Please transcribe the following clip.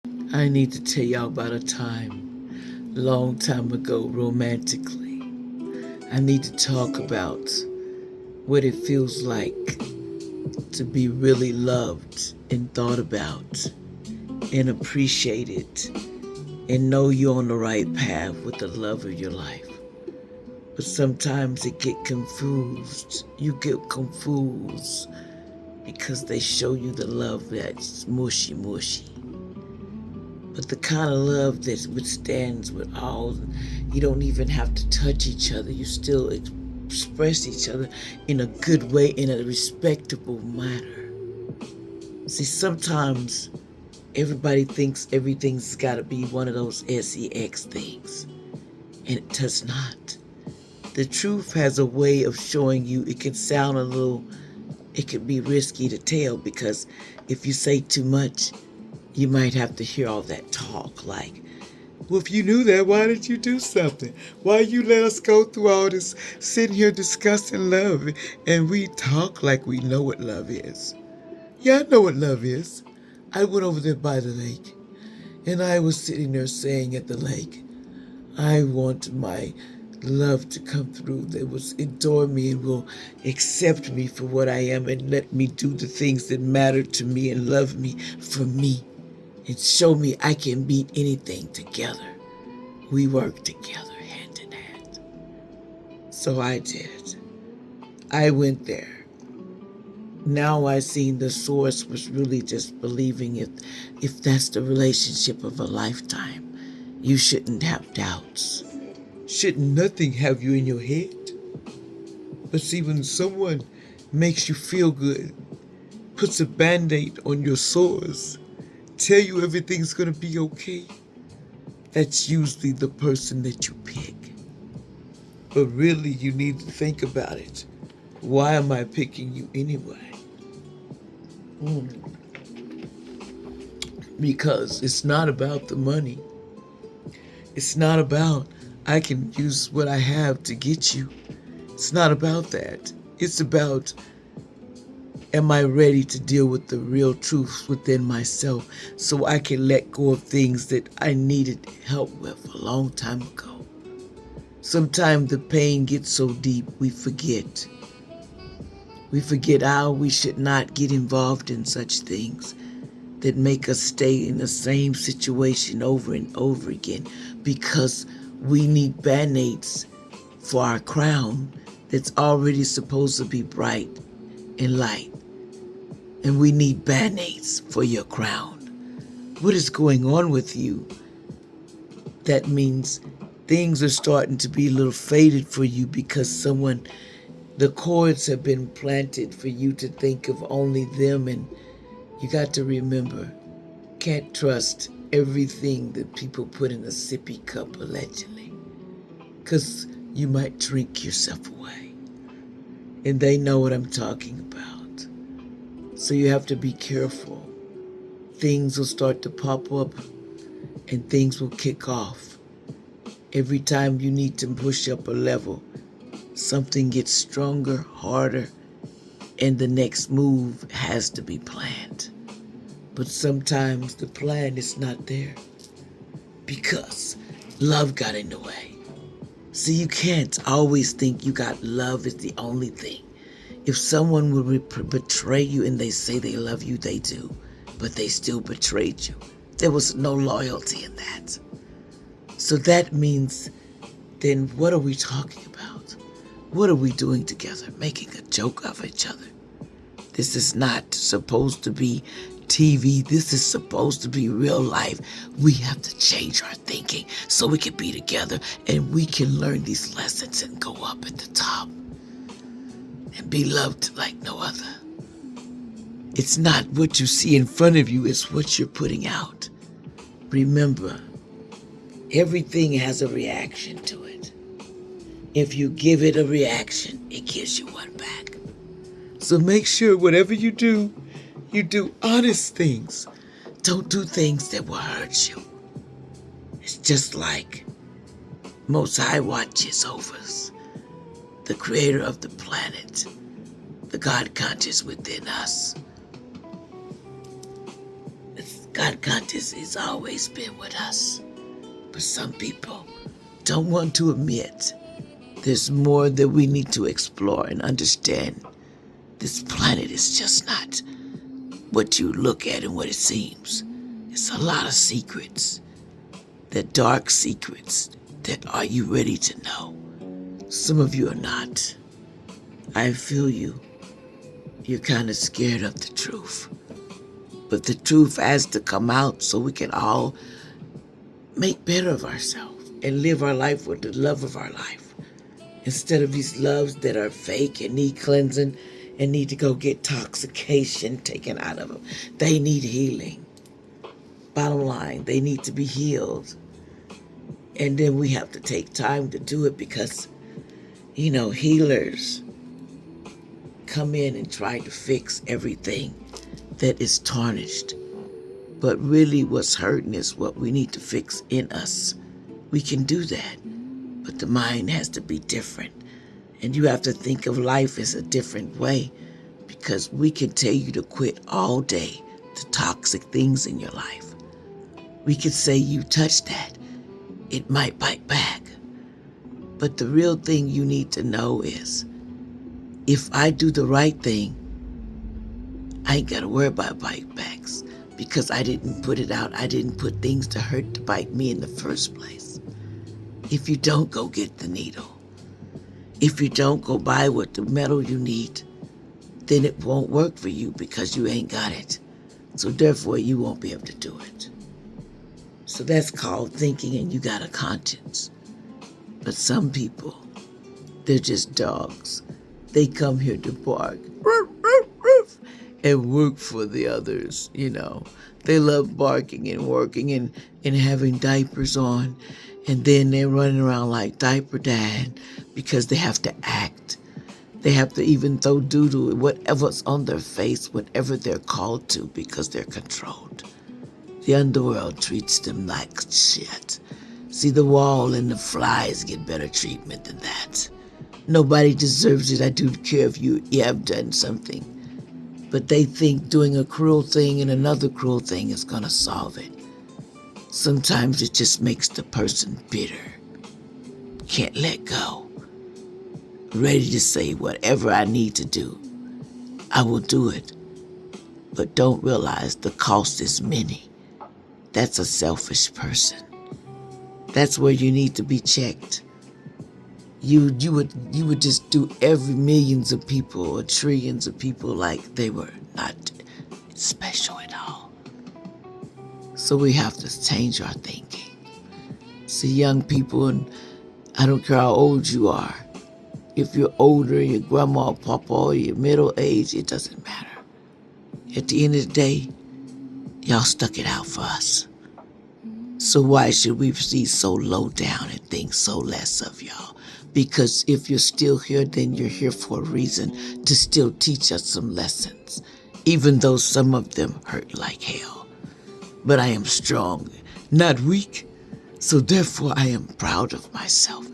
I need to tell y'all about a time, long time ago, romantically. I need to talk about what it feels like to be really loved and thought about and appreciated and know you're on the right path with the love of your life. But sometimes it get confused. You get confused because they show you the love that's mushy mushy. But the kind of love that withstands with all, you don't even have to touch each other. You still express each other in a good way, in a respectable manner. See, sometimes everybody thinks everything's got to be one of those sex things, and it does not. The truth has a way of showing you. It can sound a little, it could be risky to tell, because if you say too much, you might have to hear all that talk like, well, if you knew that, why did you do something? Why you let us go through all this sitting here discussing love and we talk like we know what love is? Yeah, I know what love is. I went over there by the lake and I was sitting there saying at the lake, I want my love to come through that will adore me and will accept me for what I am and let me do the things that matter to me and love me for me and show me I can beat anything together. We work together hand in hand. So I did. I went there. Now I seen the source was really just believing if that's the relationship of a lifetime, you shouldn't have doubts. Shouldn't nothing have you in your head? But see, when someone makes you feel good, puts a band-aid on your sores, tell you everything's gonna be okay, that's usually the person that you pick. But really, you need to think about it. Why am I picking you anyway? Because it's not about the money. It's not about I can use what I have to get you. It's not about that. It's about, am I ready to deal with the real truths within myself so I can let go of things that I needed help with a long time ago? Sometimes the pain gets so deep we forget. We forget how we should not get involved in such things that make us stay in the same situation over and over again because we need band-aids for our crown that's already supposed to be bright and light. And we need band-aids for your crown. What is going on with you? That means things are starting to be a little faded for you because the cords have been planted for you to think of only them, and you got to remember, can't trust everything that people put in a sippy cup allegedly, because you might drink yourself away. And they know what I'm talking about. So you have to be careful. Things will start to pop up and things will kick off. Every time you need to push up a level, something gets stronger, harder, and the next move has to be planned. But sometimes the plan is not there because love got in the way. See, you can't always think you got love is the only thing. If someone will betray you and they say they love you, they do, but they still betrayed you. There was no loyalty in that. So that means, then what are we talking about? What are we doing together? Making a joke of each other. This is not supposed to be TV. This is supposed to be real life. We have to change our thinking so we can be together and we can learn these lessons and go up at the top and be loved like no other. It's not what you see in front of you, it's what you're putting out. Remember, everything has a reaction to it. If you give it a reaction, it gives you one back. So make sure whatever you do honest things. Don't do things that will hurt you. It's just like Most High watches over us, the creator of the planet, the God conscious within us. God conscious has always been with us. But some people don't want to admit there's more that we need to explore and understand. This planet is just not what you look at and what it seems. It's a lot of secrets, the dark secrets that are you ready to know? Some of you are not. I feel you. You're kind of scared of the truth. But the truth has to come out so we can all make better of ourselves and live our life with the love of our life. Instead of these loves that are fake and need cleansing and need to go get toxication taken out of them. They need healing. Bottom line, they need to be healed. And then we have to take time to do it because, healers come in and try to fix everything that is tarnished. But really what's hurting is what we need to fix in us. We can do that, but the mind has to be different. And you have to think of life as a different way, because we can tell you to quit all day the toxic things in your life. We could say you touch that, it might bite back. But the real thing you need to know is, if I do the right thing, I ain't got to worry about bite backs, because I didn't put it out. I didn't put things to hurt to bite me in the first place. If you don't go get the needle, if you don't go buy what the metal you need, then it won't work for you because you ain't got it. So therefore you won't be able to do it. So that's called thinking and you got a conscience. But some people, they're just dogs. They come here to bark and work for the others, They love barking and working and having diapers on. And then they're running around like diaper dad because they have to act. They have to even throw doodle, whatever's on their face, whatever they're called to, because they're controlled. The underworld treats them like shit. See, the wall and the flies get better treatment than that. Nobody deserves it. I do care if you have done something. But they think doing a cruel thing and another cruel thing is going to solve it. Sometimes it just makes the person bitter. Can't let go. Ready to say whatever I need to do, I will do it. But don't realize the cost is many. That's a selfish person. That's where you need to be checked. You would just do every millions of people or trillions of people like they were not special at all. So we have to change our thinking. See, young people, and I don't care how old you are. If you're older, your grandma, papa, or you're middle age, it doesn't matter. At the end of the day, y'all stuck it out for us. So why should we be so low down and think so less of y'all? Because if you're still here, then you're here for a reason, to still teach us some lessons, even though some of them hurt like hell. But I am strong, not weak. So therefore I am proud of myself